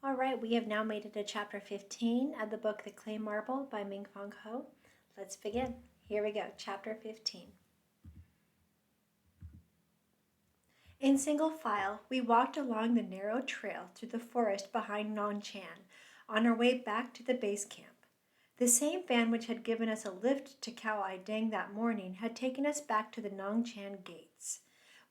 All right, we have now made it to chapter 15 of the book The Clay Marble by Mingfong Ho. Let's begin. Here we go, chapter 15. In single file, we walked along the narrow trail through the forest behind Nonchan on our way back to the base camp. The same van which had given us a lift to Khao Ai Dang that morning had taken us back to the Nongchan gates.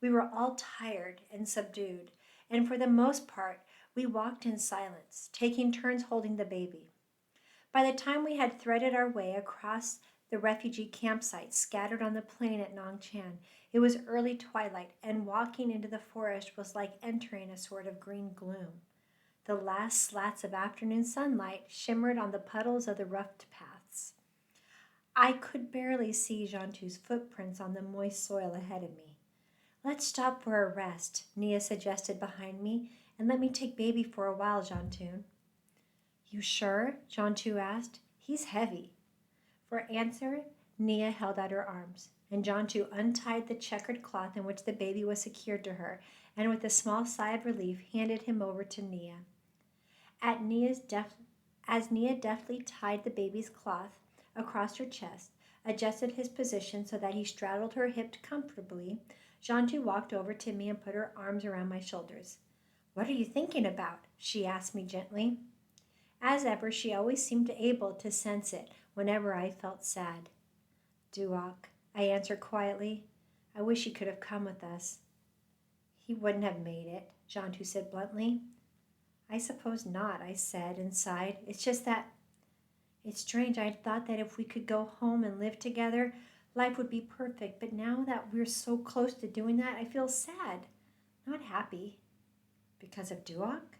We were all tired and subdued, and for the most part, we walked in silence, taking turns holding the baby. By the time we had threaded our way across the refugee campsites scattered on the plain at Nongchan, it was early twilight, and walking into the forest was like entering a sort of green gloom. The last slats of afternoon sunlight shimmered on the puddles of the roughed paths. I could barely see Jantu's footprints on the moist soil ahead of me. Let's stop for a rest, Nia suggested behind me, and let me take baby for a while, Jantu. You sure? Jantu asked. He's heavy. For answer, Nia held out her arms, and Jantu untied the checkered cloth in which the baby was secured to her, and with a small sigh of relief handed him over to Nia. As Nia deftly tied the baby's cloth across her chest, adjusted his position so that he straddled her hip comfortably, Jantu walked over to me and put her arms around my shoulders. What are you thinking about? She asked me gently. As ever, she always seemed able to sense it whenever I felt sad. Duok, I answered quietly. I wish he could have come with us. He wouldn't have made it, Jantu said bluntly. I suppose not, I said and sighed. It's just that it's strange. I thought that if we could go home and live together, life would be perfect. But now that we're so close to doing that, I feel sad, not happy. Because of Duok?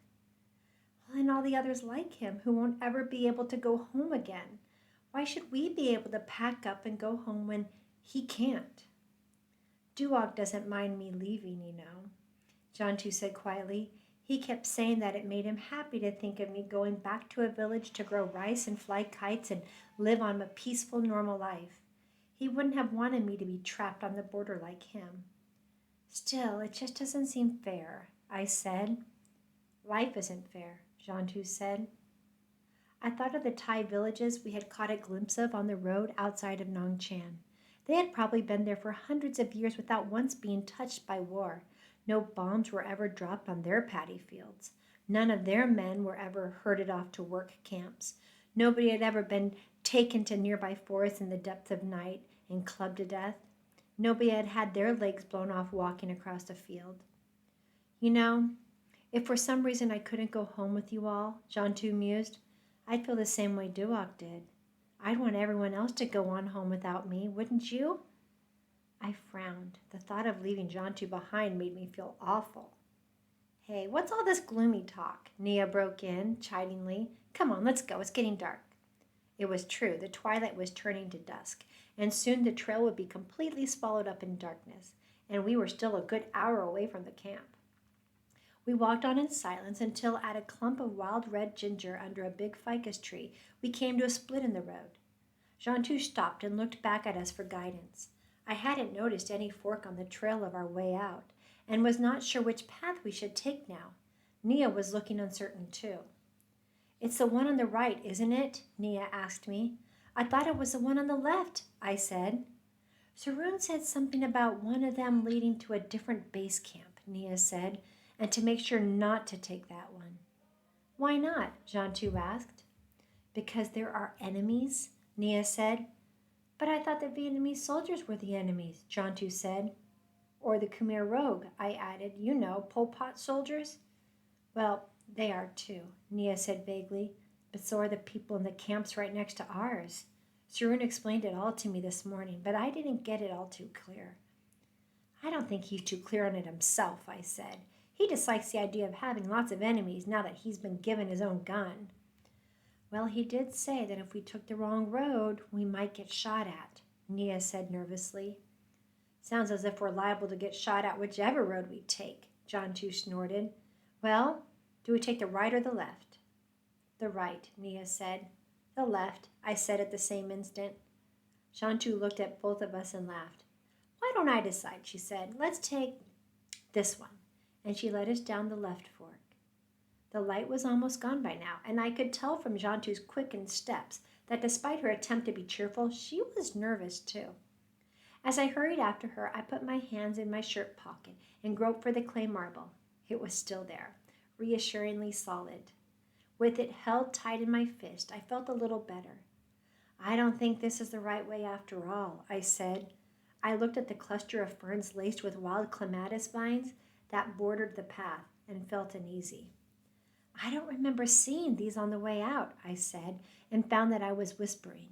Well, and all the others like him who won't ever be able to go home again. Why should we be able to pack up and go home when he can't? Duok doesn't mind me leaving, you know, Jantu said quietly. He kept saying that it made him happy to think of me going back to a village to grow rice and fly kites and live on a peaceful, normal life. He wouldn't have wanted me to be trapped on the border like him. Still, it just doesn't seem fair, I said. Life isn't fair, Jantu said. I thought of the Thai villages we had caught a glimpse of on the road outside of Nongchan. They had probably been there for hundreds of years without once being touched by war. No bombs were ever dropped on their paddy fields. None of their men were ever herded off to work camps. Nobody had ever been taken to nearby forests in the depth of night and clubbed to death. Nobody had had their legs blown off walking across a field. You know, if for some reason I couldn't go home with you all, Jantu mused, I'd feel the same way Duok did. I'd want everyone else to go on home without me, wouldn't you? I frowned. The thought of leaving Jantu behind made me feel awful. Hey, what's all this gloomy talk? Nia broke in, chidingly. Come on, let's go. It's getting dark. It was true. The twilight was turning to dusk, and soon the trail would be completely swallowed up in darkness, and we were still a good hour away from the camp. We walked on in silence until at a clump of wild red ginger under a big ficus tree, we came to a split in the road. Jantu stopped and looked back at us for guidance. I hadn't noticed any fork on the trail of our way out, and was not sure which path we should take now. Nia was looking uncertain too. It's the one on the right, isn't it? Nia asked me. I thought it was the one on the left, I said. Saroon said something about one of them leading to a different base camp, Nia said, and to make sure not to take that one. Why not? Jantu asked. Because there are enemies, Nia said. But I thought the Vietnamese soldiers were the enemies, Jantu said. Or the Khmer Rouge, I added. You know, Pol Pot soldiers. Well, they are too, Nia said vaguely. But so are the people in the camps right next to ours. Saroon explained it all to me this morning, but I didn't get it all too clear. I don't think he's too clear on it himself, I said. He dislikes the idea of having lots of enemies now that he's been given his own gun. Well, he did say that if we took the wrong road, we might get shot at, Nia said nervously. Sounds as if we're liable to get shot at whichever road we take, Jantu snorted. Well, do we take the right or the left? The right, Nia said. The left, I said at the same instant. Jantu looked at both of us and laughed. Why don't I decide, she said. Let's take this one. And she led us down the left fork. The light was almost gone by now, and I could tell from Jantu's quickened steps that despite her attempt to be cheerful, she was nervous too. As I hurried after her, I put my hands in my shirt pocket and groped for the clay marble. It was still there, reassuringly solid. With it held tight in my fist, I felt a little better. I don't think this is the right way after all, I said. I looked at the cluster of ferns laced with wild clematis vines that bordered the path and felt uneasy. I don't remember seeing these on the way out, I said, and found that I was whispering.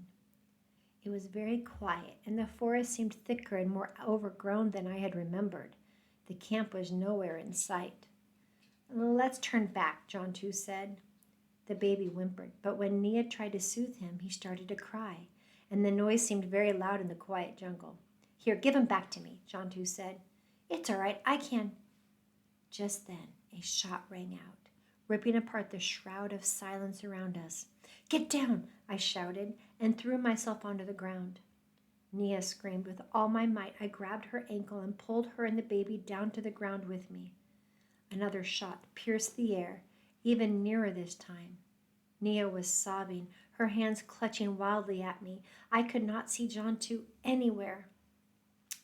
It was very quiet, and the forest seemed thicker and more overgrown than I had remembered. The camp was nowhere in sight. Let's turn back, John Two said. The baby whimpered, but when Nia tried to soothe him, he started to cry, and the noise seemed very loud in the quiet jungle. Here, give him back to me, John Two said. It's all right, I can. Just then, a shot rang out, ripping apart the shroud of silence around us. Get down, I shouted, and threw myself onto the ground. Nia screamed with all my might. I grabbed her ankle and pulled her and the baby down to the ground with me. Another shot pierced the air, even nearer this time. Nia was sobbing, her hands clutching wildly at me. I could not see John Two anywhere.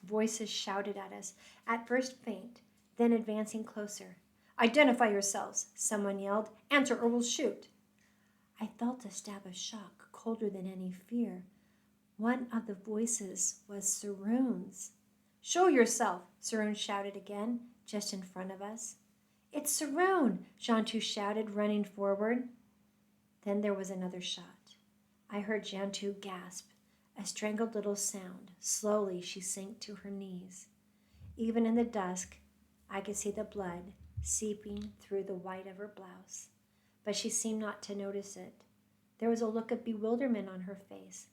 Voices shouted at us, at first faint, then advancing closer. Identify yourselves, someone yelled. Answer or we'll shoot. I felt a stab of shock, colder than any fear. One of the voices was Saroon's. Show yourself, Saroon shouted again, just in front of us. It's Saroon, Jantu shouted, running forward. Then there was another shot. I heard Jantu gasp, a strangled little sound. Slowly she sank to her knees. Even in the dusk, I could see the blood seeping through the white of her blouse, but she seemed not to notice it. There was a look of bewilderment on her face.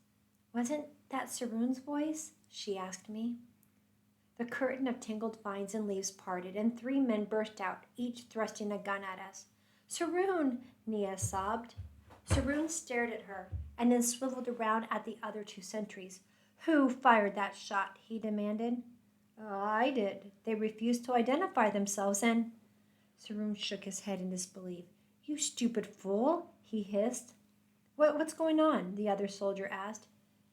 Wasn't that Saroon's voice? She asked me. The curtain of tangled vines and leaves parted, and 3 men burst out, each thrusting a gun at us. Saroon, Nia sobbed. Saroon stared at her, and then swiveled around at the other 2 sentries. Who fired that shot? He demanded. I did. They refused to identify themselves, and... Saroon shook his head in disbelief. You stupid fool, he hissed. What's going on? The other soldier asked.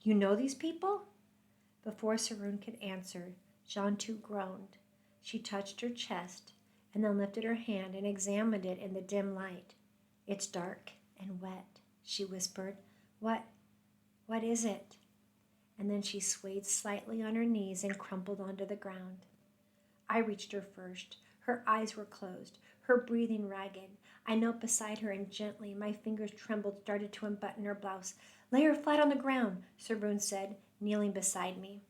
You know these people? Before Saroon could answer, Jantu groaned. She touched her chest and then lifted her hand and examined it in the dim light. It's dark and wet, she whispered. What is it? And then she swayed slightly on her knees and crumpled onto the ground. I reached her first. Her eyes were closed, her breathing ragged. I knelt beside her and gently, my fingers trembled, started to unbutton her blouse. Lay her flat on the ground, Saroon said, kneeling beside me.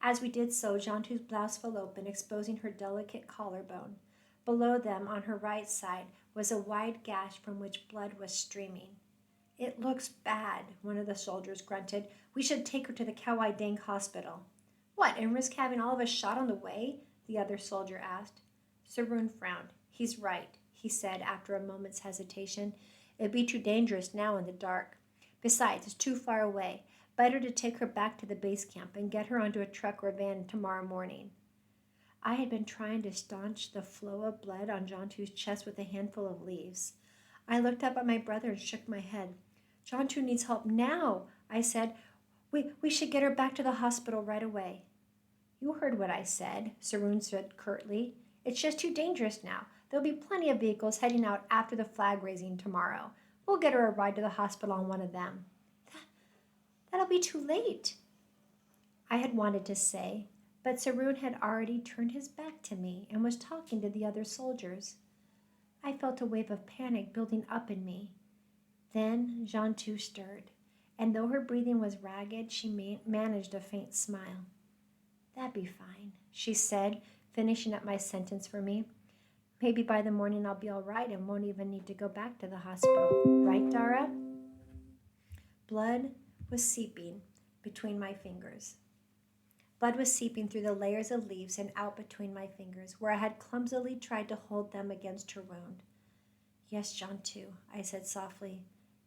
As we did so, Jantu's blouse fell open, exposing her delicate collarbone. Below them, on her right side, was a wide gash from which blood was streaming. It looks bad, one of the soldiers grunted. We should take her to the Kauai Dang hospital. What, and risk having all of us shot on the way? The other soldier asked. Saroon frowned. He's right, he said after a moment's hesitation. It'd be too dangerous now in the dark. Besides, it's too far away. Better to take her back to the base camp and get her onto a truck or van tomorrow morning. I had been trying to staunch the flow of blood on Jantu's chest with a handful of leaves. I looked up at my brother and shook my head. Jantu needs help now, I said. We should get her back to the hospital right away. You heard what I said, Saroon said curtly. It's just too dangerous now. There'll be plenty of vehicles heading out after the flag raising tomorrow. We'll get her a ride to the hospital on one of them. That'll be too late, I had wanted to say, but Saroon had already turned his back to me and was talking to the other soldiers. I felt a wave of panic building up in me. Then Jantu stirred, and though her breathing was ragged, she managed a faint smile. That'd be fine, she said, finishing up my sentence for me. Maybe by the morning I'll be all right and won't even need to go back to the hospital. Right, Dara? Blood was seeping between my fingers. Blood was seeping through the layers of leaves and out between my fingers, where I had clumsily tried to hold them against her wound. Yes, Jantu, I said softly.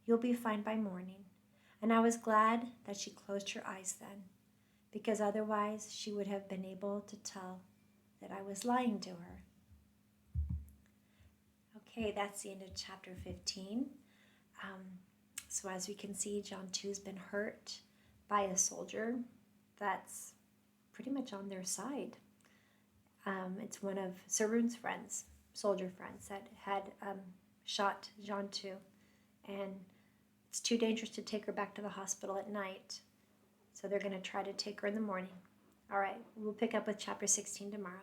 You'll be fine by morning. And I was glad that she closed her eyes then, because otherwise she would have been able to tell that I was lying to her. Okay, that's the end of chapter 15. Um, so as we can see, John 2's been hurt by a soldier that's pretty much on their side. It's one of Sarun's friends, soldier friends, that had shot John 2. And it's too dangerous to take her back to the hospital at night. So they're going to try to take her in the morning. All right, we'll pick up with chapter 16 tomorrow.